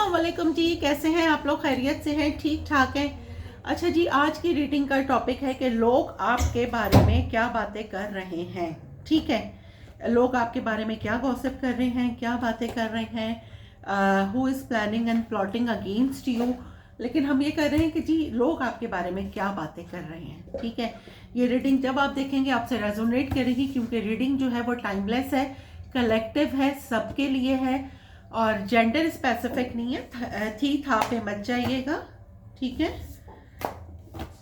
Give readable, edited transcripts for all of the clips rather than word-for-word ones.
अस्सलाम वालेकुम जी, कैसे हैं आप लोग? खैरियत से हैं? ठीक ठाक हैं? अच्छा जी, आज की रीडिंग का टॉपिक है कि लोग आपके बारे में क्या बातें कर रहे हैं। ठीक है, लोग आपके बारे में क्या गॉसिप कर रहे हैं, क्या बातें कर रहे हैं, who is planning and plotting against you. लेकिन हम ये कर रहे हैं कि जी लोग आपके बारे में क्या बातें कर रहे हैं। ठीक है, ये रीडिंग जब आप देखेंगे आपसे रेजोनेट करेगी, क्योंकि रीडिंग जो है वो टाइमलेस है, कलेक्टिव है, सबके लिए है और जेंडर स्पेसिफिक नहीं है। थी था पे मत जाइएगा, ठीक है।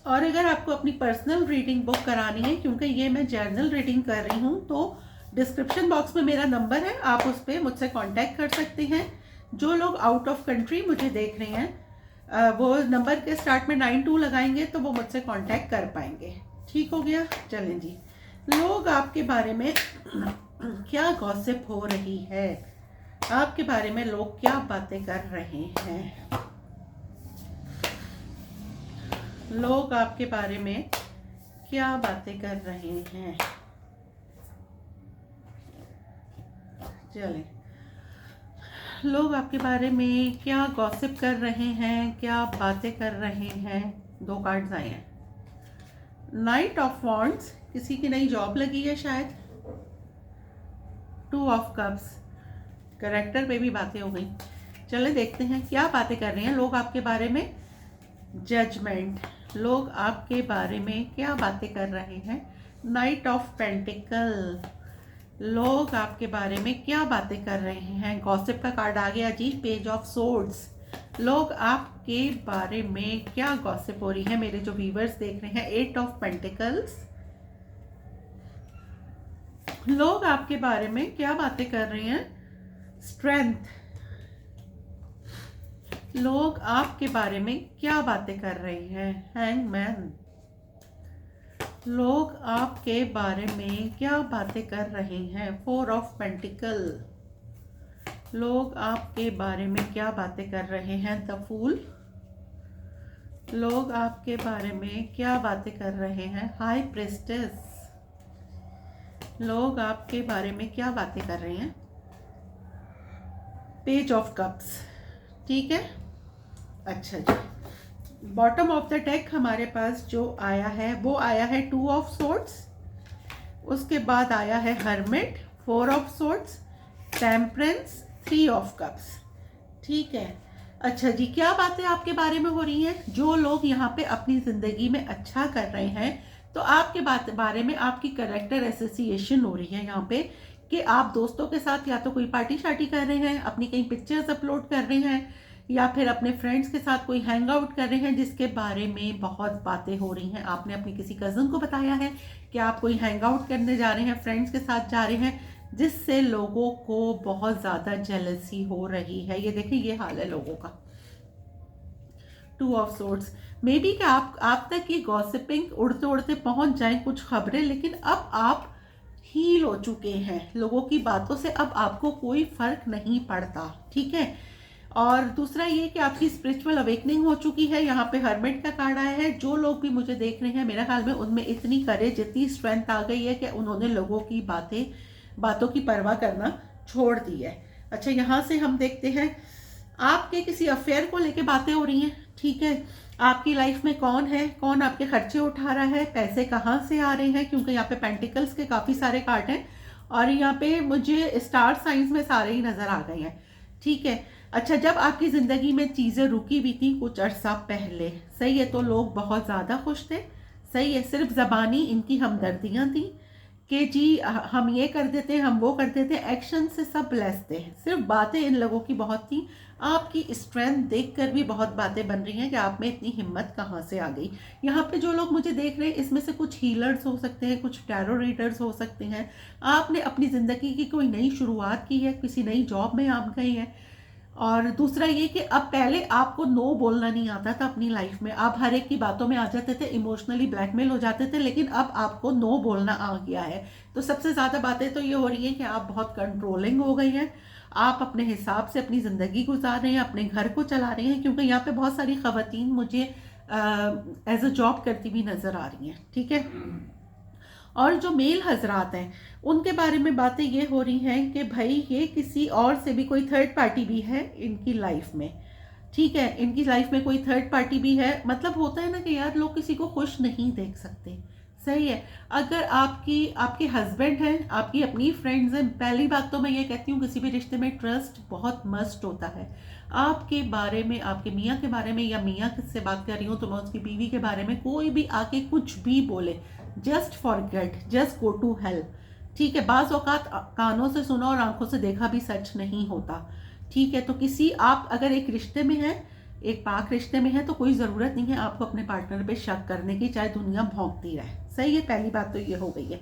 और अगर आपको अपनी पर्सनल रीडिंग बुक करानी है, क्योंकि ये मैं जर्नल रीडिंग कर रही हूँ, तो डिस्क्रिप्शन बॉक्स में मेरा नंबर है, आप उस पर मुझसे कांटेक्ट कर सकते हैं। जो लोग आउट ऑफ कंट्री मुझे देख रहे हैं वो नंबर के स्टार्ट में 92 लगाएंगे तो वो मुझसे कांटेक्ट कर पाएंगे। ठीक हो गया? चलें जी, लोग आपके बारे में क्या गॉसिप हो रही है, आपके बारे में लोग क्या बातें कर रहे हैं, लोग आपके बारे में क्या बातें कर रहे हैं। चलें, लोग आपके बारे में क्या गॉसिप कर रहे हैं, क्या बातें कर रहे हैं। दो कार्ड्स आए हैं। नाइट ऑफ वॉन्ड्स, किसी की नई जॉब लगी है शायद। टू ऑफ कप्स, कैरेक्टर पे भी बातें हो गई। चले देखते हैं क्या बातें कर रहे हैं लोग आपके बारे में। जजमेंट, लोग आपके बारे में क्या बातें कर रहे हैं। नाइट ऑफ पेंटिकल, लोग आपके बारे में क्या बातें कर रहे हैं। गॉसिप का कार्ड आ गया जी। पेज ऑफ सोर्ड्स, लोग आपके बारे में क्या गॉसिप हो रही है। मेरे जो व्यूवर्स देख रहे हैं, एट ऑफ पेंटिकल्स, लोग आपके बारे में क्या बातें कर रहे हैं। स्ट्रेंथ, लोग आपके बारे में क्या बातें कर रहे हैं। हैंगमैन, लोग आपके बारे में क्या बातें कर रहे हैं। फोर ऑफ पेंटिकल, लोग आपके बारे में क्या बातें कर रहे हैं। द फूल, लोग आपके बारे में क्या बातें कर रहे हैं। हाई प्रिस्टेस, लोग आपके बारे में क्या बातें कर रहे हैं। पेज ऑफ कप्स, ठीक है। अच्छा जी, बॉटम ऑफ द डेक हमारे पास जो आया है वो आया है टू ऑफ सोर्ड्स, उसके बाद आया है hermit, four of swords, temperance, three of cups. ठीक है, अच्छा जी, क्या बातें आपके बारे में हो रही हैं। जो लोग यहाँ पे अपनी ज़िंदगी में अच्छा कर रहे हैं, तो आपके बारे में आपकी कैरेक्टर एसोसिएशन हो रही है यहाँ पे कि आप दोस्तों के साथ या तो कोई पार्टी शार्टी कर रहे हैं, अपनी कहीं पिक्चर्स अपलोड कर रहे हैं, या फिर अपने फ्रेंड्स के साथ कोई हैंग आउट कर रहे हैं जिसके बारे में बहुत बातें हो रही हैं। आपने अपनी किसी कज़न को बताया है कि आप कोई हैंग आउट करने जा रहे हैं, फ्रेंड्स के साथ जा रहे हैं, जिससे लोगों को बहुत ज़्यादा जेलसी हो रही है। ये देखिए, ये हाल है लोगों का। Two of swords, may be कि आप तक ये गॉसिपिंग उड़ते उड़ते पहुंच जाए कुछ खबरें, लेकिन अब आप हील हो चुके हैं लोगों की बातों से, अब आपको कोई फर्क नहीं पड़ता। ठीक है, और दूसरा ये कि आपकी स्पिरिचुअल अवेकनिंग हो चुकी है। यहाँ पे हर्मिट का कार्ड आया है। जो लोग भी मुझे देख रहे हैं, मेरा ख्याल में उनमें इतनी करेज, इतनी स्ट्रेंथ आ गई है कि उन्होंने लोगों की बातों की परवाह करना छोड़ दी है। अच्छा, यहाँ से हम देखते हैं आपके किसी अफेयर को लेके बातें हो रही हैं। ठीक है, आपकी लाइफ में कौन है, कौन आपके खर्चे उठा रहा है, पैसे कहाँ से आ रहे हैं, क्योंकि यहाँ पे पेंटिकल्स के काफ़ी सारे कार्ड हैं और यहाँ पे मुझे स्टार साइंस में सारे ही नज़र आ गए हैं। ठीक है, अच्छा, जब आपकी ज़िंदगी में चीज़ें रुकी भी थी कुछ अर्सा पहले, सही है, तो लोग बहुत ज़्यादा खुश थे। सही है, सिर्फ ज़बानी इनकी हमदर्दियाँ थी कि जी हम ये कर देते हैं, हम वो कर देते हैं, एक्शन से सब ब्लेस थे। सिर्फ बातें इन लोगों की बहुत थी। आपकी स्ट्रेंथ देखकर भी बहुत बातें बन रही हैं कि आप में इतनी हिम्मत कहाँ से आ गई। यहाँ पे जो लोग मुझे देख रहे हैं, इसमें से कुछ हीलर्स हो सकते हैं, कुछ टैरो रीडर्स हो सकते हैं। आपने अपनी ज़िंदगी की कोई नई शुरुआत की है, किसी नई जॉब में आप गए हैं। और दूसरा ये कि अब पहले आपको नो बोलना नहीं आता था अपनी लाइफ में, आप हर एक की बातों में आ जाते थे, इमोशनली ब्लैकमेल हो जाते थे, लेकिन अब आपको नो बोलना आ गया है। तो सबसे ज़्यादा बातें तो ये हो रही हैं कि आप बहुत कंट्रोलिंग हो गई हैं, आप अपने हिसाब से अपनी ज़िंदगी गुजार रहे हैं, अपने घर को चला रहे हैं, क्योंकि यहाँ पे बहुत सारी ख़वातीन मुझे एज अ जॉब करती हुई नज़र आ रही हैं। ठीक है, और जो मेल हजरात हैं उनके बारे में बातें ये हो रही हैं कि भाई ये किसी और से भी, कोई थर्ड पार्टी भी है इनकी लाइफ में। ठीक है, इनकी लाइफ में कोई थर्ड पार्टी भी है। मतलब होता है ना कि यार लोग किसी को खुश नहीं देख सकते, सही है। अगर आपके हस्बैंड हैं, आपकी अपनी फ्रेंड्स हैं, पहली बात तो मैं ये कहती हूँ किसी भी रिश्ते में ट्रस्ट बहुत मस्ट होता है। आपके बारे में, आपके मियाँ के बारे में, या मियाँ किससे बात कर रही हूँ तो मैं उसकी बीवी के बारे में कोई भी आके कुछ भी बोले, just forget, just go to hell. ठीक है, बाज़ औकात कानों से सुना और आंखों से देखा भी सच नहीं होता। ठीक है, तो किसी आप अगर एक रिश्ते में हैं, एक पाक रिश्ते में है, तो कोई ज़रूरत नहीं है आपको अपने पार्टनर पे शक करने की, चाहे दुनिया भौंकती रहे। सही है, पहली बात तो ये हो गई है।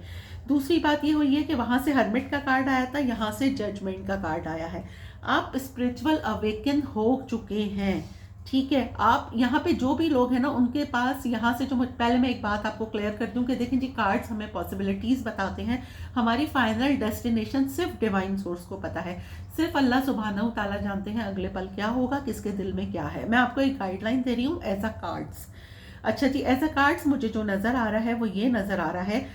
दूसरी बात ये हुई है कि वहाँ से हर्मिट का कार्ड आया था, यहाँ से जजमेंट का कार्ड आया है। आप स्पिरिचुअल अवेकन हो चुके हैं। ठीक है, आप यहाँ पे जो भी लोग हैं ना उनके पास यहाँ से जो पहले मैं एक बात आपको क्लियर कर दूं कि देखें जी, कार्ड्स हमें पॉसिबिलिटीज़ बताते हैं, हमारी फाइनल डेस्टिनेशन सिर्फ डिवाइन सोर्स को पता है, सिर्फ अल्लाह सुब्हानहू ताला जानते हैं अगले पल क्या होगा, किसके दिल में क्या है। मैं आपको एक गाइडलाइन दे रही हूँ एज अ कार्ड्स। अच्छा जी, एज अ कार्ड्स मुझे जो नज़र आ रहा है वो ये नज़र आ रहा है,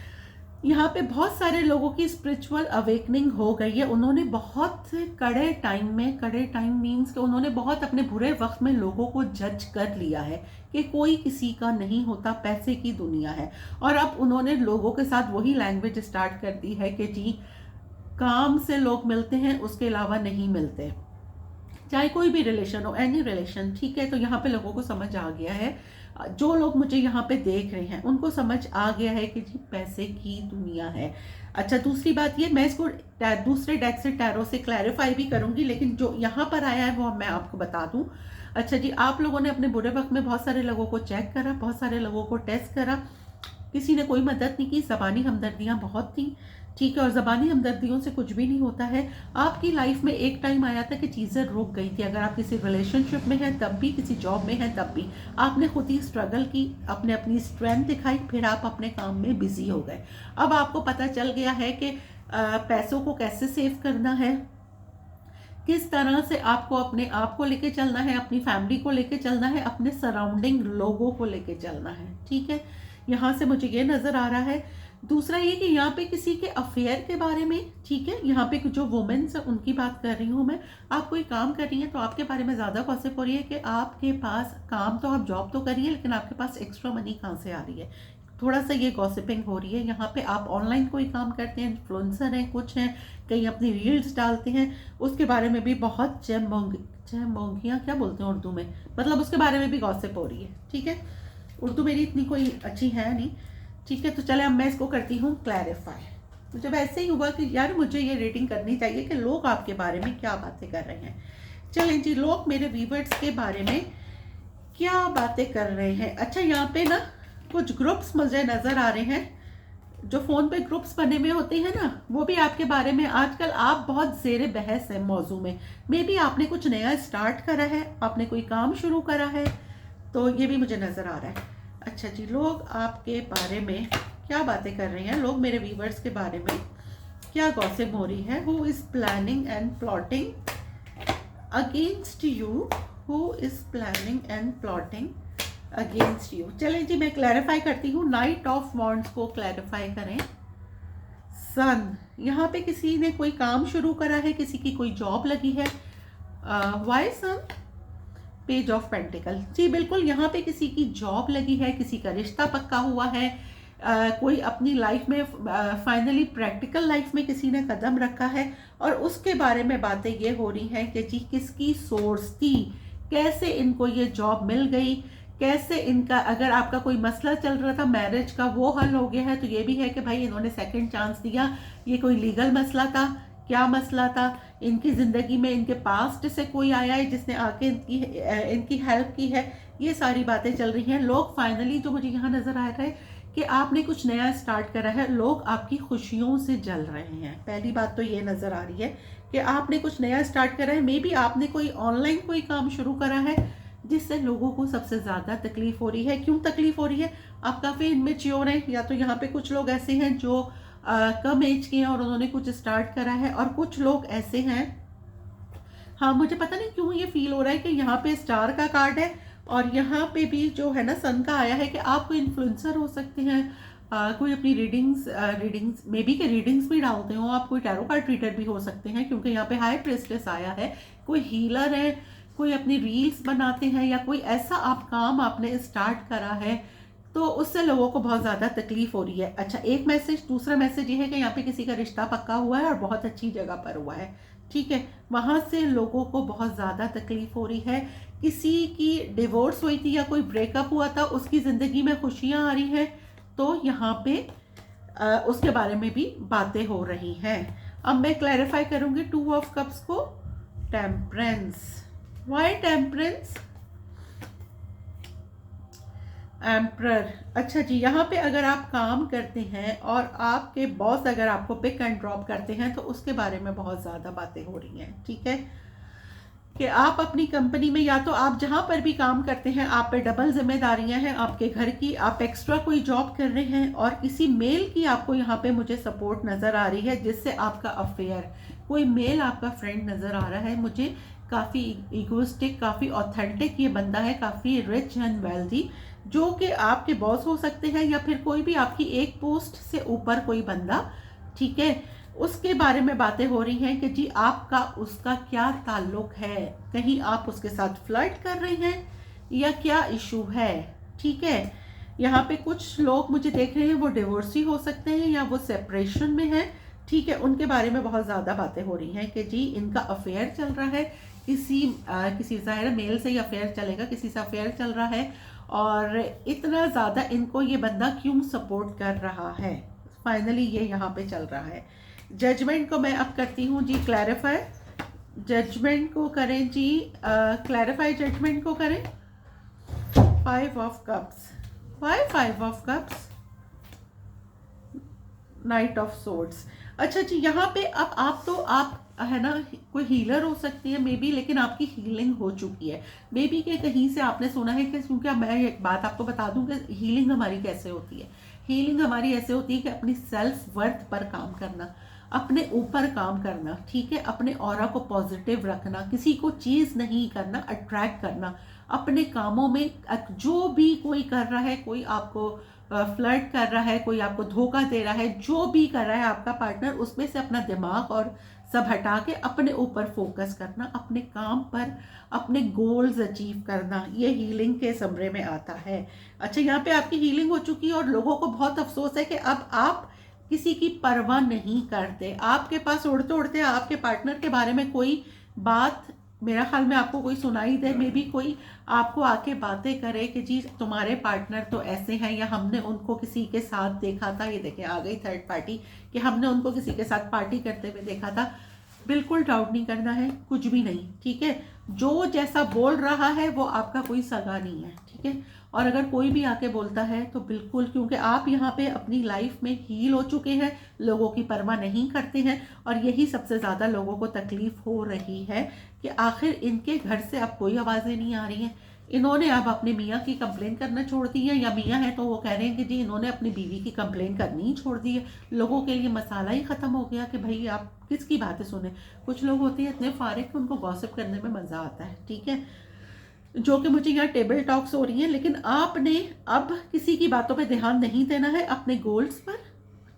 यहाँ पे बहुत सारे लोगों की स्पिरिचुअल अवेकनिंग हो गई है। उन्होंने बहुत कड़े टाइम में, कड़े टाइम मीन्स कि उन्होंने बहुत अपने बुरे वक्त में लोगों को जज कर लिया है कि कोई किसी का नहीं होता, पैसे की दुनिया है। और अब उन्होंने लोगों के साथ वही लैंग्वेज स्टार्ट कर दी है कि जी काम से लोग मिलते हैं, उसके अलावा नहीं मिलते, चाहे कोई भी रिलेशन हो, एनी रिलेशन। ठीक है, तो यहाँ पे लोगों को समझ आ गया है, जो लोग मुझे यहाँ पे देख रहे हैं उनको समझ आ गया है कि जी पैसे की दुनिया है। अच्छा, दूसरी बात ये, मैं इसको दूसरे डेक से टैरो से क्लैरिफाई भी करूँगी, लेकिन जो यहाँ पर आया है वो मैं आपको बता दूँ। अच्छा जी, आप लोगों ने अपने बुरे वक्त में बहुत सारे लोगों को चेक करा, बहुत सारे लोगों को टेस्ट करा, किसी ने कोई मदद नहीं की, ज़बानी हमदर्दियाँ बहुत थी। ठीक है, और ज़बानी हमदर्दियों से कुछ भी नहीं होता है। आपकी लाइफ में एक टाइम आया था कि चीज़ें रुक गई थी, अगर आप किसी रिलेशनशिप में हैं तब भी, किसी जॉब में हैं तब भी, आपने खुद ही स्ट्रगल की, आपने अपनी स्ट्रेंथ दिखाई, फिर आप अपने काम में बिजी हो गए। अब आपको पता चल गया है कि पैसों को कैसे सेव करना है, किस तरह से आपको अपने आप को लेके चलना है, अपनी फैमिली को लेके चलना है, अपने सराउंडिंग लोगों को लेके चलना है। ठीक है, यहाँ से मुझे ये नज़र आ रहा है। दूसरा ये कि यहाँ पे किसी के अफेयर के बारे में, ठीक है, यहाँ पे जो वुमेन्स है उनकी बात कर रही हूँ मैं। आप कोई काम कर रही हैं तो आपके बारे में ज़्यादा गॉसिप हो रही है कि आपके पास काम, तो आप जॉब तो करिए लेकिन आपके पास एक्स्ट्रा मनी कहाँ से आ रही है, थोड़ा सा ये गॉसिपिंग हो रही है। यहाँ पे आप ऑनलाइन कोई काम करते हैं, इन्फ्लुएंसर हैं, कुछ हैं, कहीं अपनी रील्स डालते हैं, उसके बारे में भी बहुत चमोंगियाँ क्या बोलते हैं उर्दू में, मतलब उसके बारे में भी गॉसिप हो रही है। ठीक है, उर्दू मेरी इतनी कोई अच्छी है नहीं। ठीक है, तो चले अब मैं इसको करती हूँ क्लैरिफाई। तो जब ऐसे ही हुआ कि यार मुझे ये रीडिंग करनी चाहिए कि लोग आपके बारे में क्या बातें कर रहे हैं। चलें जी, लोग मेरे व्यूअर्स के बारे में क्या बातें कर रहे हैं। अच्छा, यहाँ पे ना कुछ ग्रुप्स मुझे नज़र आ रहे हैं, जो फ़ोन पे ग्रुप्स बने हुए होते हैं ना, वो भी आपके बारे में। आजकल आप बहुत ज़ेरे बहस है मौजू में, मे बी आपने कुछ नया स्टार्ट करा है, आपने कोई काम शुरू करा है, तो ये भी मुझे नज़र आ रहा है। अच्छा जी, लोग आपके बारे में क्या बातें कर रहे हैं, लोग मेरे व्यूवर्स के बारे में क्या गॉसिप हो रही है। Who is planning and plotting against you, who is planning and plotting against you. चलें जी, मैं क्लैरिफाई करती हूँ, नाइट ऑफ वॉन्ड्स को क्लैरिफाई करें। सन, यहाँ पे किसी ने कोई काम शुरू करा है, किसी की कोई जॉब लगी है। वाई सन, पेज ऑफ पेंटिकल, जी बिल्कुल, यहाँ पे किसी की जॉब लगी है, किसी का रिश्ता पक्का हुआ है, कोई अपनी लाइफ में फाइनली प्रैक्टिकल लाइफ में किसी ने कदम रखा है, और उसके बारे में बातें ये हो रही हैं कि जी किसकी सोर्स थी, कैसे इनको ये जॉब मिल गई, कैसे इनका, अगर आपका कोई मसला चल रहा था मैरिज का, वो हल हो गया है, तो ये भी है कि भाई इन्होंने सेकंड चांस दिया। ये कोई लीगल मसला था, क्या मसला था, इनकी ज़िंदगी में इनके पास्ट से कोई आया है जिसने आके इनकी हेल्प की है, ये सारी बातें चल रही हैं। लोग फाइनली, जो मुझे यहाँ नज़र आ रहा है कि आपने कुछ नया स्टार्ट करा है, लोग आपकी खुशियों से जल रहे हैं। पहली बात तो ये नज़र आ रही है कि आपने कुछ नया स्टार्ट करा है, मे बी आपने कोई ऑनलाइन कोई काम शुरू करा है जिससे लोगों को सबसे ज़्यादा तकलीफ हो रही है। क्यों तकलीफ हो रही है? आप काफ़ी इनमेच्योर हैं, या तो यहाँ पे कुछ लोग ऐसे हैं जो कम एज के हैं और उन्होंने कुछ स्टार्ट करा है, और कुछ लोग ऐसे हैं, हाँ मुझे पता नहीं क्यों ये फील हो रहा है कि यहाँ पे स्टार का कार्ड है और यहाँ पे भी जो है ना सन का आया है कि आप कोई इन्फ्लुएंसर हो सकते हैं, कोई अपनी रीडिंग्स मे बी के रीडिंग्स भी डालते हो आप, कोई टैरो कार्ड रीडर भी हो सकते हैं क्योंकि यहाँ पे हाई प्रेस्टेस आया है, कोई हीलर है, कोई अपनी रील्स बनाते हैं या कोई ऐसा आप काम आपने स्टार्ट करा है तो उससे लोगों को बहुत ज़्यादा तकलीफ हो रही है। अच्छा, एक मैसेज। दूसरा मैसेज ये है कि यहाँ पे किसी का रिश्ता पक्का हुआ है और बहुत अच्छी जगह पर हुआ है, ठीक है, वहाँ से लोगों को बहुत ज़्यादा तकलीफ हो रही है। किसी की डिवोर्स हुई थी या कोई ब्रेकअप हुआ था, उसकी ज़िंदगी में खुशियाँ आ रही हैं, तो यहाँ पे उसके बारे में भी बातें हो रही हैं। अब मैं क्लैरिफाई करूँगी 2 ऑफ कप्स को। Temperance, why temperance? एम्प्रर। अच्छा जी, यहाँ पे अगर आप काम करते हैं और आपके बॉस अगर आपको पिक एंड ड्रॉप करते हैं तो उसके बारे में बहुत ज़्यादा बातें हो रही हैं, ठीक है, कि आप अपनी कंपनी में या तो आप जहाँ पर भी काम करते हैं आप पे डबल जिम्मेदारियां हैं आपके घर की, आप एक्स्ट्रा कोई जॉब कर रहे हैं और किसी मेल की आपको यहाँ पे मुझे सपोर्ट नज़र आ रही है जिससे आपका अफेयर, कोई मेल आपका फ्रेंड नज़र आ रहा है मुझे, काफ़ी इगोइस्टिक, काफ़ी ऑथेंटिक ये बंदा है, काफ़ी रिच एंड वेल्दी, जो कि आपके बॉस हो सकते हैं या फिर कोई भी आपकी एक पोस्ट से ऊपर कोई बंदा, ठीक है, उसके बारे में बातें हो रही हैं कि जी आपका उसका क्या ताल्लुक है, कहीं आप उसके साथ फ्लर्ट कर रहे हैं या क्या इशू है, ठीक है। यहाँ पे कुछ लोग मुझे देख रहे हैं वो डिवोर्सी हो सकते हैं या वो सेपरेशन में हैं, ठीक है, उनके बारे में बहुत ज़्यादा बातें हो रही हैं कि जी इनका अफेयर चल रहा है, किसी ज़ाहिर मेल से ही अफेयर चलेगा, किसी से अफेयर चल रहा है और इतना ज़्यादा इनको ये बंदा क्यों सपोर्ट कर रहा है, फाइनली ये यहाँ पे चल रहा है। जजमेंट को मैं अब करती हूँ जी क्लैरिफाई, जजमेंट को करें जी, क्लैरिफाई जजमेंट को करें। 5 of cups, why 5 of cups? Knight of swords. अच्छा जी, यहाँ पे अब आप है ना, कोई हीलर हो सकती है मे बी, लेकिन आपकी हीलिंग हो चुकी है मे बी के कहीं से आपने सुना है कि, क्योंकि मैं एक बात आपको बता दूं कि हीलिंग हमारी कैसे होती है। हीलिंग हमारी ऐसे होती है कि अपनी सेल्फ वर्थ पर काम करना, अपने ऊपर काम करना, ठीक है, अपने ऑरा को पॉजिटिव रखना, किसी को चीज़ नहीं करना, अट्रैक्ट करना अपने कामों में। जो भी कोई कर रहा है, कोई आपको फ्लर्ट कर रहा है, कोई आपको धोखा दे रहा है, जो भी कर रहा है आपका पार्टनर, उसमें से अपना दिमाग और सब हटा के अपने ऊपर फोकस करना, अपने काम पर, अपने गोल्स अचीव करना, ये हीलिंग के समरे में आता है। अच्छा, यहाँ पे आपकी हीलिंग हो चुकी है और लोगों को बहुत अफसोस है कि अब आप किसी की परवाह नहीं करते, आपके पास उड़ते उड़ते आपके पार्टनर के बारे में कोई बात, मेरा ख्याल में आपको कोई सुनाई दे, मे बी कोई आपको आके बातें करे कि जी तुम्हारे पार्टनर तो ऐसे हैं, या हमने उनको किसी के साथ देखा था, ये देखें आ गई थर्ड पार्टी, कि हमने उनको किसी के साथ पार्टी करते हुए देखा था। बिल्कुल डाउट नहीं करना है, कुछ भी नहीं, ठीक है, जो जैसा बोल रहा है वो आपका कोई सगा नहीं है, ठीक है। और अगर कोई भी आके बोलता है तो बिल्कुल, क्योंकि आप यहाँ पे अपनी लाइफ में हील हो चुके हैं, लोगों की परवाह नहीं करते हैं, और यही सबसे ज़्यादा लोगों को तकलीफ हो रही है कि आखिर इनके घर से अब कोई आवाज़ें नहीं आ रही हैं। इन्होंने अब अपने मियाँ की कंप्लेन करना छोड़ दी है, या मियाँ हैं तो वो कह रहे हैं कि जी इन्होंने अपनी बीवी की कंप्लेन करनी ही छोड़ दी है। लोगों के लिए मसाला ही ख़त्म हो गया कि भाई आप किसकी बातें सुने। कुछ लोग होते हैं इतने फारिग कि उनको गॉसिप करने में मज़ा आता है, ठीक है, जो कि मुझे यहाँ टेबल टॉक्स हो रही हैं, लेकिन आपने अब किसी की बातों पे ध्यान नहीं देना है, अपने गोल्स पर,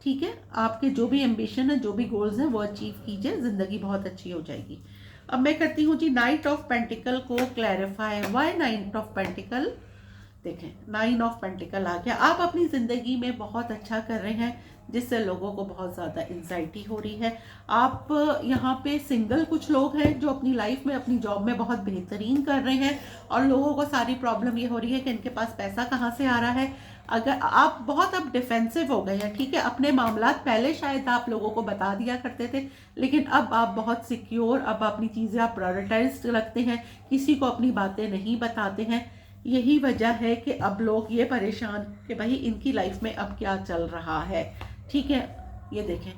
ठीक है, आपके जो भी एम्बिशन है, जो भी गोल्स हैं वो अचीव कीजिए, ज़िंदगी बहुत अच्छी हो जाएगी। अब मैं करती हूँ जी नाइट ऑफ पेंटिकल को clarify. Why knight of pentacle? देखें, 9 ऑफ पेंटिकल आ गया। आप अपनी ज़िंदगी में बहुत अच्छा कर रहे हैं जिससे लोगों को बहुत ज़्यादा एंजाइटी हो रही है। आप यहाँ पे सिंगल कुछ लोग हैं जो अपनी लाइफ में, अपनी जॉब में बहुत बेहतरीन कर रहे हैं, और लोगों को सारी प्रॉब्लम ये हो रही है कि इनके पास पैसा कहाँ से आ रहा है। अगर आप बहुत अब डिफेंसिव हो गए हैं, ठीक है, अपने मामलात पहले शायद आप लोगों को बता दिया करते थे, लेकिन अब आप बहुत सिक्योर, अब अपनी चीज़ें आप प्रायोरिटाइज रखते हैं, किसी को अपनी बातें नहीं बताते हैं। यही वजह है कि अब लोग ये परेशान कि भाई इनकी लाइफ में अब क्या चल रहा है, ठीक है। ये देखें,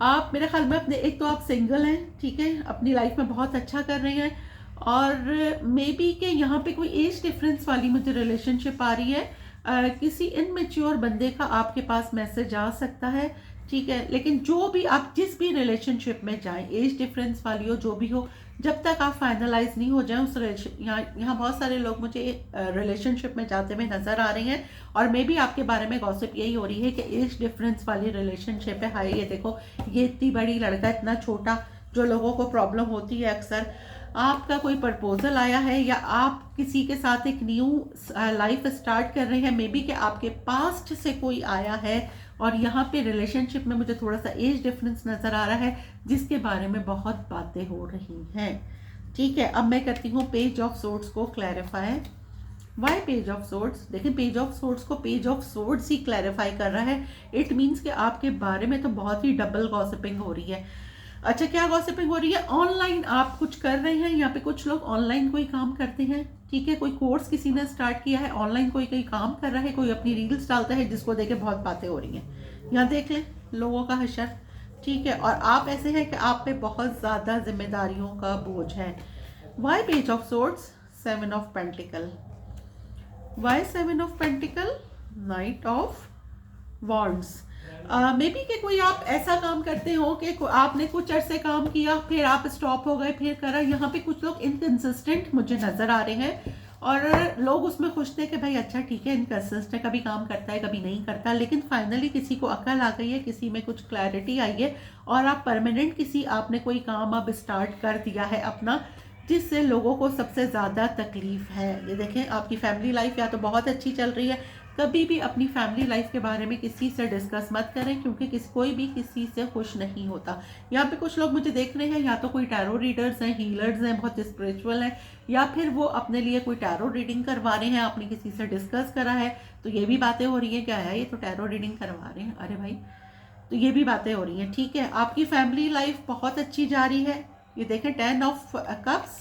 आप मेरे ख्याल में अपने, एक तो आप सिंगल हैं, ठीक है, अपनी लाइफ में बहुत अच्छा कर रहे हैं, और मे बी के यहाँ पे कोई एज डिफरेंस वाली मुझे रिलेशनशिप आ रही है। किसी इनमेच्योर बंदे का आपके पास मैसेज आ सकता है, ठीक है, लेकिन जो भी आप जिस भी रिलेशनशिप में जाएं, एज डिफरेंस वाली हो, जो भी हो, जब तक आप फाइनलाइज नहीं हो जाएं उस यहाँ बहुत सारे लोग मुझे रिलेशनशिप में जाते हुए नज़र आ रहे हैं, और मे बी आपके बारे में गॉसिप यही हो रही है कि एज डिफरेंस वाली रिलेशनशिप है। हाय, ये देखो, ये इतनी बड़ी, लड़का इतना छोटा, जो लोगों को प्रॉब्लम होती है अक्सर, आपका कोई प्रपोजल आया है या आप किसी के साथ एक न्यू लाइफ स्टार्ट कर रहे हैं, मे बी कि आपके पास्ट से कोई आया है और यहाँ पे रिलेशनशिप में मुझे थोड़ा सा एज डिफरेंस नज़र आ रहा है जिसके बारे में बहुत बातें हो रही हैं। ठीक है, अब मैं करती हूँ पेज ऑफ सोर्ड्स को clarify. Why page of swords? देखिए, पेज ऑफ सोर्ड्स को पेज ऑफ सोर्ड्स ही क्लैरिफाई कर रहा है। इट मीन्स कि आपके बारे में तो बहुत ही डबल गॉसिपिंग हो रही है। अच्छा, क्या गॉसिपिंग हो रही है? ऑनलाइन आप कुछ कर रहे हैं, यहाँ पे कुछ लोग ऑनलाइन कोई काम करते हैं। ठीक है, कोई कोर्स किसी ने स्टार्ट किया है, ऑनलाइन कोई कोई काम कर रहा है, कोई अपनी रील्स डालता है जिसको देख के बहुत बातें हो रही हैं। यहाँ देख लें लोगों का हशर। ठीक है, और आप ऐसे हैं कि आप पे बहुत ज़्यादा जिम्मेदारियों का बोझ है। Why page of swords? 7 of pentacle. Why 7 of pentacle? Knight of wands. May be कि कोई आप ऐसा काम करते हो कि आपने कुछ अरसे काम किया, फिर आप स्टॉप हो गए, फिर करा। यहाँ पे कुछ लोग इनकंसिस्टेंट मुझे नज़र आ रहे हैं और लोग उसमें खुश थे कि भाई अच्छा ठीक है, इनकंसिस्टेंट, कभी काम करता है कभी नहीं करता, लेकिन फाइनली किसी को अकल आ गई है, किसी में कुछ क्लैरिटी आई है और आप परमानेंट किसी आपने कोई काम अब स्टार्ट कर दिया है अपना, जिससे लोगों को सबसे ज़्यादा तकलीफ है। ये देखें, आपकी फैमिली लाइफ या तो बहुत अच्छी चल रही है। कभी भी अपनी फैमिली लाइफ के बारे में किसी से डिस्कस मत करें क्योंकि कोई भी किसी से खुश नहीं होता। यहाँ पे कुछ लोग मुझे देख रहे हैं, या तो कोई टैरो रीडर्स हैं, हीलर्स हैं, बहुत स्पिरिचुअल हैं, या फिर वो अपने लिए कोई टैरो रीडिंग करवा रहे हैं, आपने किसी से डिस्कस करा है तो ये भी बातें हो रही हैं, क्या है ये तो टैरो रीडिंग करवा रहे हैं, अरे भाई, तो ये भी बातें हो रही हैं। ठीक है, आपकी फैमिली लाइफ बहुत अच्छी जा रही है। ये देखें, 10 ऑफ कप्स,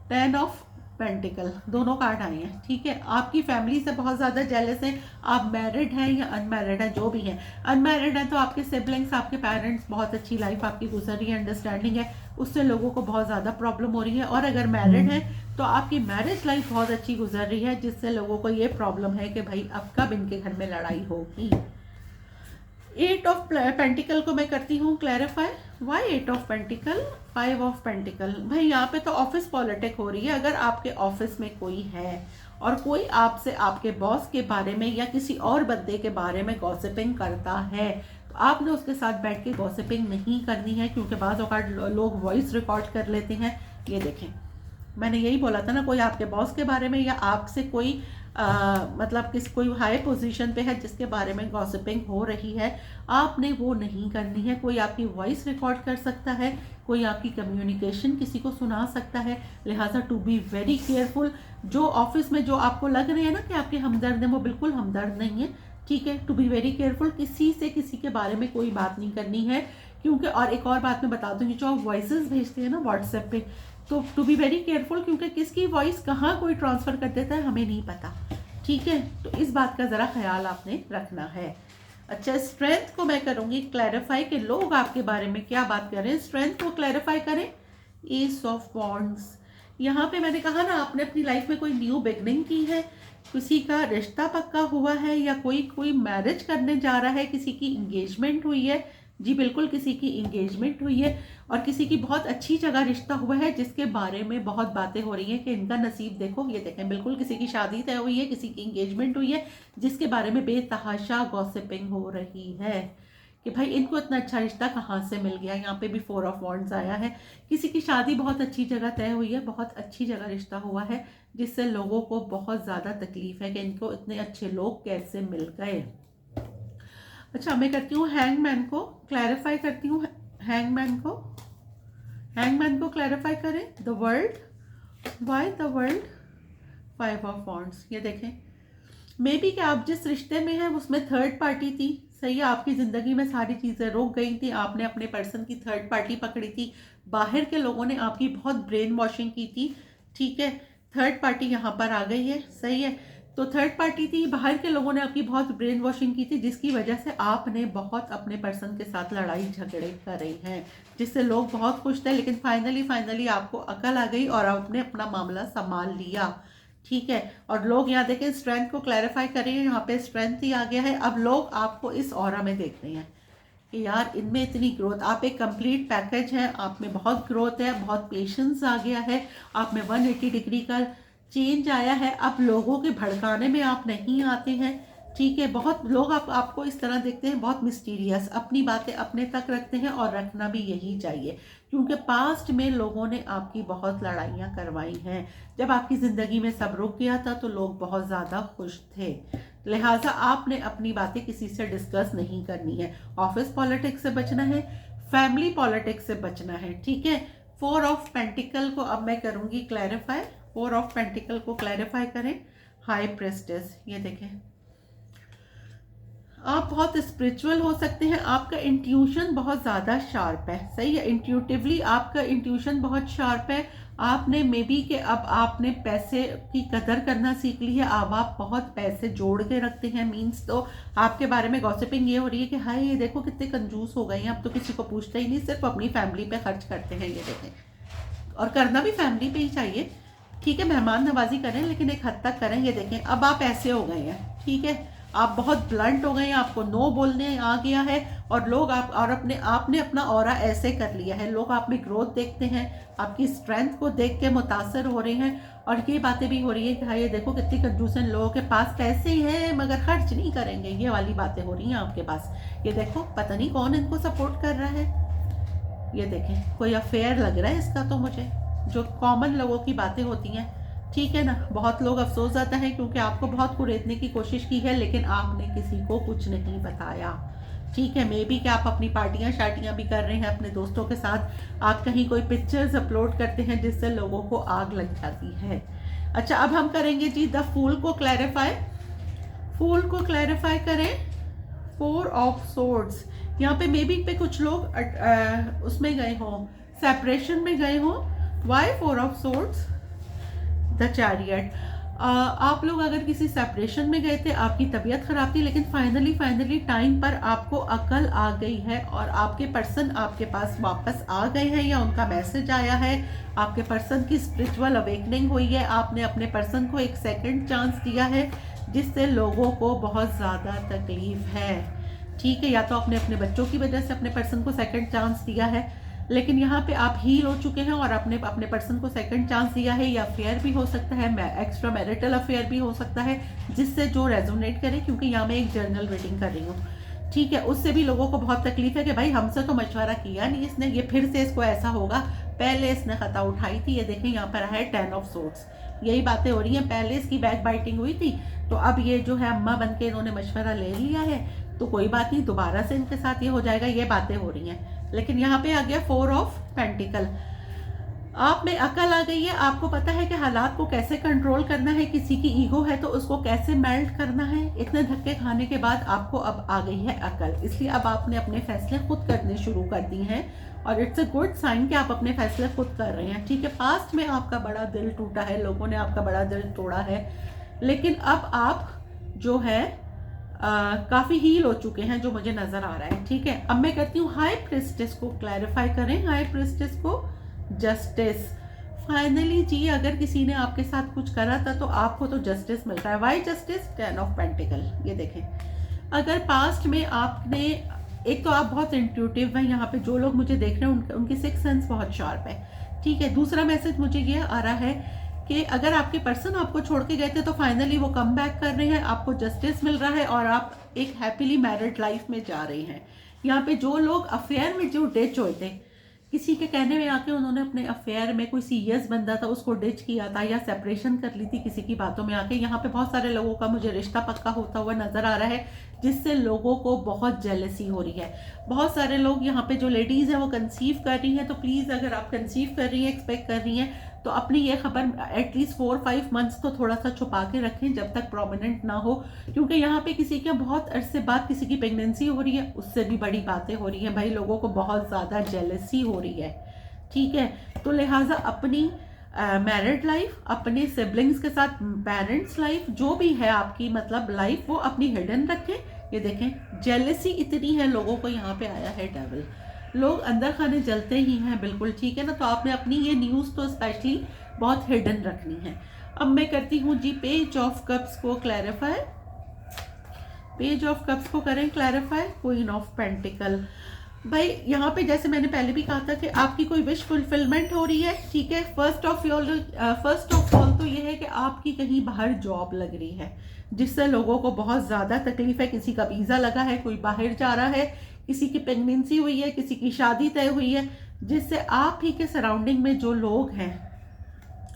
10 ऑफ पेंटिकल, दोनों कार्ड आए हैं। ठीक है, आपकी फैमिली से बहुत ज़्यादा जेलस हैं। आप मैरिड हैं या अनमैरिड हैं, जो भी हैं, अनमैरिड हैं तो आपके सिबलिंग्स, आपके पेरेंट्स, बहुत अच्छी लाइफ आपकी गुजर रही है, अंडरस्टैंडिंग है, उससे लोगों को बहुत ज़्यादा प्रॉब्लम हो रही है। और अगर मैरिड हैं तो आपकी मैरिज लाइफ बहुत अच्छी गुजर रही है, जिससे लोगों को ये प्रॉब्लम है कि भाई अब कब इनके घर में लड़ाई होगी। 8 ऑफ पेंटिकल को मैं करती हूँ clarify. Why 8 of pentacle? 5 of pentacle. भाई यहाँ पे तो ऑफिस पॉलिटिक हो रही है। अगर आपके ऑफिस में कोई है और कोई आपसे आपके बॉस के बारे में या किसी और बंदे के बारे में गॉसिपिंग करता है तो आपने उसके साथ बैठ के गॉसिपिंग नहीं करनी है, क्योंकि बाज़ औक़ात लोग वॉइस रिकॉर्ड कर लेते हैं। ये देखें, मैंने यही बोला था ना, कोई आपके बॉस के बारे में या आपसे कोई मतलब कोई हाई पोजीशन पे है जिसके बारे में गॉसिपिंग हो रही है, आपने वो नहीं करनी है। कोई आपकी वॉइस रिकॉर्ड कर सकता है, कोई आपकी कम्युनिकेशन किसी को सुना सकता है, लिहाजा टू बी वेरी केयरफुल। जो ऑफिस में जो आपको लग रहे हैं ना कि आपके हमदर्द हैं, वो बिल्कुल हमदर्द नहीं है। ठीक है, टू बी वेरी केयरफुल, किसी से किसी के बारे में कोई बात नहीं करनी है, क्योंकि और एक और बात मैं बता दूँगी, जो आप वॉइसेस भेजते हैं ना व्हाट्सएप पे, तो टू बी वेरी केयरफुल, क्योंकि किसकी वॉइस कहाँ कोई ट्रांसफ़र कर देता है हमें नहीं पता। ठीक है, तो इस बात का ज़रा ख्याल आपने रखना है। अच्छा, स्ट्रेंथ को मैं करूँगी क्लैरिफाई कि लोग आपके बारे में क्या बात कर रहे हैं। स्ट्रेंथ को क्लैरिफाई करें। S of wands. यहाँ पे मैंने कहा ना, आपने अपनी लाइफ में कोई न्यू बिगनिंग की है, किसी का रिश्ता पक्का हुआ है या कोई मैरिज करने जा रहा है, किसी की इंगेजमेंट हुई है। जी बिल्कुल, किसी की इंगेजमेंट हुई है और किसी की बहुत अच्छी जगह रिश्ता हुआ है जिसके बारे में बहुत बातें हो रही हैं कि इनका नसीब देखो। ये देखें, बिल्कुल किसी की शादी तय हुई है, किसी की इंगेजमेंट हुई है, जिसके बारे में बेतहाशा गॉसिपिंग हो रही है कि भाई इनको इतना अच्छा रिश्ता कहाँ से मिल गया। यहाँ पे भी 4 ऑफ वॉन्ड्स आया है। किसी की शादी बहुत अच्छी जगह तय हुई है, बहुत अच्छी जगह रिश्ता हुआ है, जिससे लोगों को बहुत ज़्यादा तकलीफ है कि इनको इतने अच्छे लोग कैसे मिल गए। अच्छा, मैं करती हूँ हैंगमैन को क्लैरिफाई करती हूँ। हैंगमैन को क्लैरिफाई करें। The world. Why the world? 5 of wands. ये देखें, मे बी कि आप जिस रिश्ते में हैं उसमें थर्ड पार्टी थी। सही है, आपकी ज़िंदगी में सारी चीज़ें रुक गई थी, आपने अपने पर्सन की थर्ड पार्टी पकड़ी थी, बाहर के लोगों ने आपकी बहुत ब्रेन वॉशिंग की थी। ठीक है, थर्ड पार्टी यहाँ पर आ गई है। सही है, तो थर्ड पार्टी थी, बाहर के लोगों ने आपकी बहुत ब्रेन वॉशिंग की थी, जिसकी वजह से आपने बहुत अपने पर्सन के साथ लड़ाई झगड़े करे हैं, जिससे लोग बहुत खुश थे, लेकिन फाइनली आपको अकल आ गई और आपने अपना मामला संभाल लिया। ठीक है, और लोग यहाँ देखें, स्ट्रेंथ को क्लैरिफाई करेंगे, यहाँ पे स्ट्रेंथ ही आ गया है। अब लोग आपको इस ऑरा में देख रहे हैं कि यार इनमें इतनी ग्रोथ, आप एक कंप्लीट पैकेज है, आप में बहुत ग्रोथ है, बहुत पेशेंस आ गया है, आप में 180 डिग्री का चेंज आया है। अब लोगों के भड़काने में आप नहीं आते हैं। ठीक है, बहुत लोग आपको इस तरह देखते हैं, बहुत मिस्टीरियस, अपनी बातें अपने तक रखते हैं और रखना भी यही चाहिए, क्योंकि पास्ट में लोगों ने आपकी बहुत लड़ाइयाँ करवाई हैं। जब आपकी ज़िंदगी में सब रुक गया था तो लोग बहुत ज़्यादा खुश थे, लिहाजा आपने अपनी बातें किसी से डिस्कस नहीं करनी है। ऑफिस पॉलिटिक्स से बचना है, फैमिली पॉलिटिक्स से बचना है, ठीक है। 4 ऑफ पेंटिकल को अब मैं करूँगी क्लैरिफाई। 4 ऑफ पेंटिकल को क्लैरिफाई करें। हाई प्रेस्टेस, ये देखें, आप बहुत स्पिरिचुअल हो सकते हैं, आपका इंट्यूशन बहुत ज़्यादा शार्प है, सही है, इंट्यूटिवली आपका इंट्यूशन बहुत शार्प है। आपने मे बी कि अब आपने पैसे की कदर करना सीख ली है, अब आप बहुत पैसे जोड़ के रखते हैं, मीन्स तो आपके बारे में गॉसिपिंग ये हो रही है कि हाय ये देखो कितने कंजूस हो गए हैं, अब तो किसी को पूछते ही नहीं, सिर्फ अपनी फैमिली पे खर्च करते हैं, ये देखें। और करना भी फैमिली पे ही चाहिए, ठीक है, मेहमान नवाजी करें लेकिन एक हद तक करें। ये देखें अब आप ऐसे हो गए हैं, ठीक है, आप बहुत ब्लंट हो गए हैं, आपको नो बोलने आ गया है, और लोग आपने अपना ऑरा ऐसे कर लिया है, लोग आप में ग्रोथ देखते हैं, आपकी स्ट्रेंथ को देख के मुतासर हो रहे हैं, और ये बातें भी हो रही है कि हाँ ये देखो कितनी कंजूस हैं, लोगों के पास पैसे हैं मगर खर्च नहीं करेंगे, ये वाली बातें हो रही हैं आपके पास। ये देखो पता नहीं कौन इनको सपोर्ट कर रहा है, ये देखें कोई अफेयर लग रहा है इसका तो मुझे, जो कॉमन लोगों की बातें होती हैं, ठीक है ना। बहुत लोग अफसोस आता है क्योंकि आपको बहुत कुरेदने की कोशिश की है लेकिन आपने किसी को कुछ नहीं बताया, ठीक है। मे बी कि आप अपनी पार्टियां शार्टियां भी कर रहे हैं अपने दोस्तों के साथ, आप कहीं कोई पिक्चर्स अपलोड करते हैं जिससे लोगों को आग लग जाती है। अच्छा अब हम करेंगे जी द फूल को क्लैरिफाई। फूल को क्लैरिफाई करें। 4 ऑफ सोर्ड्स, यहाँ पे मे बी पे कुछ लोग उसमें गए हों, सेपरेशन में गए हों। Why 4 of swords? The chariot. आप लोग अगर किसी सेपरेशन में गए थे, आपकी तबीयत खराब थी, लेकिन फाइनली टाइम पर आपको अकल आ गई है और आपके पर्सन आपके पास वापस आ गए हैं या उनका मैसेज आया है, आपके पर्सन की स्पिरिचुअल अवेकनिंग हुई है, आपने अपने पर्सन को एक सेकंड चांस दिया है, जिससे लोगों को बहुत ज़्यादा तकलीफ है, ठीक है। या तो आपने अपने बच्चों की वजह से अपने पर्सन को सेकंड चांस दिया है, लेकिन यहाँ पे आप हील हो चुके हैं और आपने अपने पर्सन को सेकंड चांस दिया है, या अफेयर भी हो सकता है, एक्स्ट्रा मैरिटल अफेयर भी हो सकता है, जिससे जो रेजोनेट करे, क्योंकि यहाँ मैं एक जर्नल रीडिंग कर रही हूँ, ठीक है। उससे भी लोगों को बहुत तकलीफ है कि भाई हमसे तो मशवरा किया नहीं इसने, ये फिर से इसको ऐसा होगा, पहले इसने खता उठाई थी, ये देखें यहाँ पर है 10 ऑफ सोर्ड्स, यही बातें हो रही हैं, पहले इसकी बैक बाइटिंग हुई थी तो अब ये जो है अम्मा बन के इन्होंने मशवरा ले लिया है, तो कोई बात नहीं, दोबारा से इनके साथ ये हो जाएगा, ये बातें हो रही हैं। लेकिन यहाँ पे आ गया 4 ऑफ पेंटिकल, आप में अकल आ गई है, आपको पता है कि हालात को कैसे कंट्रोल करना है, किसी की ईगो है तो उसको कैसे मेल्ट करना है। इतने धक्के खाने के बाद आपको अब आ गई है अकल, इसलिए अब आपने अपने फैसले खुद करने शुरू कर दिए हैं और इट्स अ गुड साइन कि आप अपने फैसले खुद कर रहे हैं, ठीक है। पास्ट में आपका बड़ा दिल टूटा है, लोगों ने आपका बड़ा दिल तोड़ा है, लेकिन अब आप जो है काफ़ी हील हो चुके हैं, जो मुझे नज़र आ रहा है, ठीक है। अब मैं करती हूँ हाई प्रिस्टेस को क्लैरिफाई करें। हाई प्रिस्टेस को जस्टिस, फाइनली जी अगर किसी ने आपके साथ कुछ करा था तो आपको तो जस्टिस मिल रहा है। Y justice? 10 ऑफ पेंटिकल, ये देखें, अगर पास्ट में आपने, एक तो आप बहुत इंट्यूटिव हैं, यहाँ पे जो लोग मुझे देख रहे हैं उनकी सिक्स सेंस बहुत शार्प है, ठीक है। दूसरा मैसेज मुझे ये आ रहा है कि अगर आपके पर्सन आपको छोड़ के गए थे तो फाइनली वो कम बैक कर रहे हैं, आपको जस्टिस मिल रहा है और आप एक हैप्पीली मैरिड लाइफ में जा रहे हैं। यहाँ पे जो लोग अफेयर में जो डिच हुए थे, किसी के कहने में आके उन्होंने अपने अफेयर में कोई सीरियस बंदा था उसको डिच किया था या सेपरेशन कर ली थी किसी की बातों में आके, यहाँ पे बहुत सारे लोगों का मुझे रिश्ता पक्का होता हुआ नजर आ रहा है, जिससे लोगों को बहुत जेलसी हो रही है। बहुत सारे लोग यहाँ पे जो लेडीज़ हैं वो कंसीव कर रही हैं, तो प्लीज़ अगर आप कंसीव कर रही हैं, एक्सपेक्ट कर रही हैं, तो अपनी ये खबर एटलीस्ट 4-5 मंथ्स तो थोड़ा सा छुपा के रखें जब तक प्रोमिनेंट ना हो, क्योंकि यहाँ पे किसी के बहुत अरसे बाद किसी की प्रेगनेंसी हो रही है, उससे भी बड़ी बातें हो रही हैं भाई, लोगों को बहुत ज़्यादा जेलसी हो रही है, ठीक है। तो लिहाजा अपनी मैरिड लाइफ, अपने सिबलिंग्स के साथ पेरेंट्स लाइफ, जो भी है आपकी मतलब लाइफ, वो अपनी हिडन रखें। ये देखें जेलसी इतनी है लोगों को, यहाँ पे आया है डेविल, लोग अंदर खाने जलते ही हैं, बिल्कुल ठीक है ना। तो आपने अपनी ये न्यूज़ तो स्पेशली बहुत हिडन रखनी है। अब मैं करती हूँ जी पेज ऑफ कप्स को क्लैरिफाई। पेज ऑफ कप्स को करें क्लैरिफाई। क्वीन ऑफ पेंटिकल, भाई यहाँ पे जैसे मैंने पहले भी कहा था कि आपकी कोई विश फुलफिलमेंट हो रही है, ठीक है। फर्स्ट ऑफ ऑल तो ये है कि आपकी कहीं बाहर जॉब लग रही है जिससे लोगों को बहुत ज़्यादा तकलीफ है। किसी का वीज़ा लगा है, कोई बाहर जा रहा है, किसी की प्रेगनेंसी हुई है, किसी की शादी तय हुई है, जिससे आप ही के सराउंडिंग में जो लोग हैं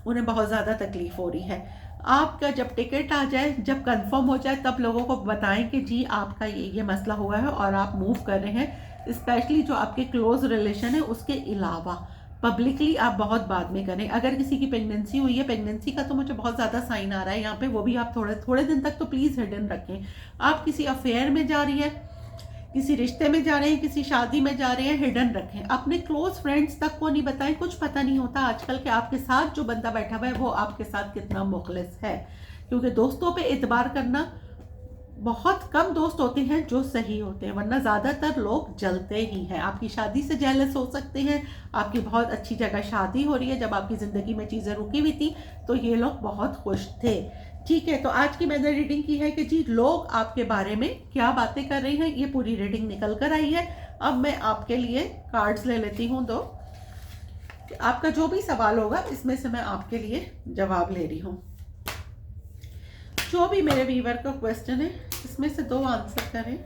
उन्हें बहुत ज़्यादा तकलीफ हो रही है। आपका जब टिकट आ जाए, जब कंफर्म हो जाए, तब लोगों को बताएं कि जी आपका ये मसला हुआ है और आप मूव कर रहे हैं। स्पेशली जो आपके क्लोज रिलेशन है, उसके अलावा पब्लिकली आप बहुत बाद में करें। अगर किसी की प्रेगनेंसी हुई है, प्रेगनेंसी का तो मुझे बहुत ज़्यादा साइन आ रहा है यहाँ पे, वो भी आप थोड़े थोड़े दिन तक तो प्लीज़ हिडन रखें। आप किसी अफेयर में जा रही है, किसी रिश्ते में जा रहे हैं, किसी शादी में जा रहे हैं, हिडन रखें। अपने क्लोज फ्रेंड्स तक को नहीं बताएं। कुछ पता नहीं होता आजकल के आपके साथ जो बंदा बैठा हुआ है वो आपके साथ कितना मुखलिस है, क्योंकि दोस्तों पे एतबार करना, बहुत कम दोस्त होते हैं जो सही होते हैं, वरना ज़्यादातर लोग जलते ही हैं। आपकी शादी से जेलस हो सकते हैं, आपकी बहुत अच्छी जगह शादी हो रही है, जब आपकी ज़िंदगी में चीज़ें रुकी हुई थी तो ये लोग बहुत खुश थे, ठीक है। तो आज की मैंने रीडिंग की है कि जी लोग आपके बारे में क्या बातें कर रहे हैं, ये पूरी रीडिंग निकल कर आई है। अब मैं आपके लिए कार्ड्स ले लेती हूँ दो, आपका जो भी सवाल होगा इसमें से मैं आपके लिए जवाब ले रही हूँ। जो भी मेरे व्यूअर का क्वेश्चन है इसमें से दो आंसर करें।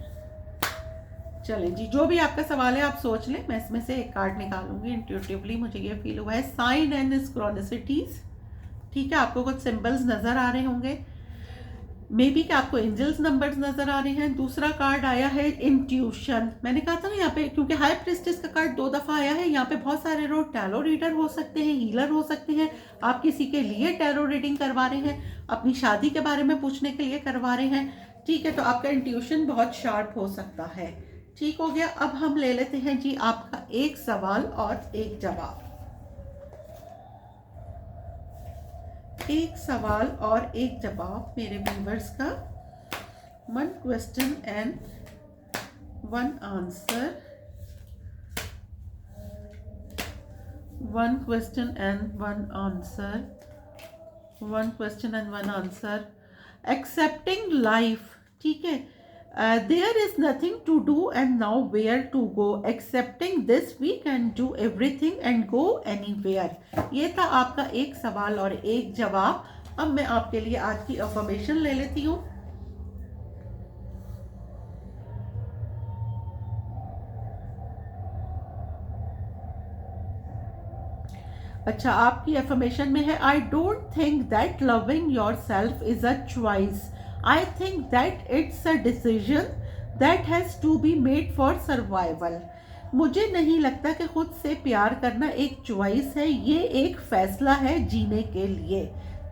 चलें जी, जो भी आपका सवाल है आप सोच लें, मैं इसमें से एक कार्ड निकालूंगी। इंट्यूटिवली मुझे ये फील हुआ है साइन एंड सिंक्रोनिसिटीज, ठीक है। आपको कुछ सिंबल्स नजर आ रहे होंगे, मे बी कि आपको एंजल्स नंबर्स नजर आ रहे हैं। दूसरा कार्ड आया है इंट्यूशन। मैंने कहा था ना यहाँ पे, क्योंकि हाई प्रिस्टेस का कार्ड 2 दफा आया है, यहाँ पे बहुत सारे लोग टैरो रीडर हो सकते हैं, हीलर हो सकते हैं। आप किसी के लिए टैरो रीडिंग करवा रहे हैं, अपनी शादी के बारे में पूछने के लिए करवा रहे हैं, ठीक है। तो आपका इंट्यूशन बहुत शार्प हो सकता है, ठीक हो गया। अब हम ले लेते हैं जी आपका एक सवाल और एक जवाब। एक सवाल और एक जवाब मेरे व्यूवर्स का, 1 question and 1 answer, 1 question and 1 answer, 1 question and 1 answer. Accepting life, ठीक है। There is nothing to do and now where to go. Accepting this we can do everything and go anywhere. ये था आपका एक सवाल और एक जवाब। अब मैं आपके लिए आज की अफर्मेशन ले लेती हूँ। अच्छा, आपकी अफर्मेशन में है I don't think that loving your self is a choice, I think that it's a decision that has to be made for survival. मुझे नहीं लगता कि खुद से प्यार करना एक चॉइस है, ये एक फैसला है जीने के लिए,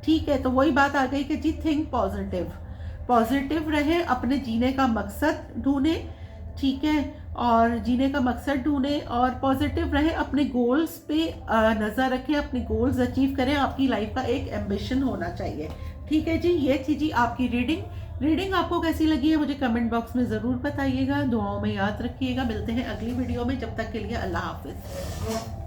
ठीक है। तो वही बात आ गई कि जी थिंक पॉजिटिव, पॉजिटिव रहें, अपने जीने का मकसद ढूंढें, ठीक है, और जीने का मकसद ढूंढें और पॉजिटिव रहें, अपने गोल्स पे नज़र रखें, अपने गोल्स अचीव करें। आपकी लाइफ का एक एम्बिशन होना चाहिए, ठीक है जी। ये थी जी आपकी रीडिंग आपको कैसी लगी है मुझे कमेंट बॉक्स में ज़रूर बताइएगा। दुआओं में याद रखिएगा। मिलते हैं अगली वीडियो में, जब तक के लिए अल्लाह हाफिज़।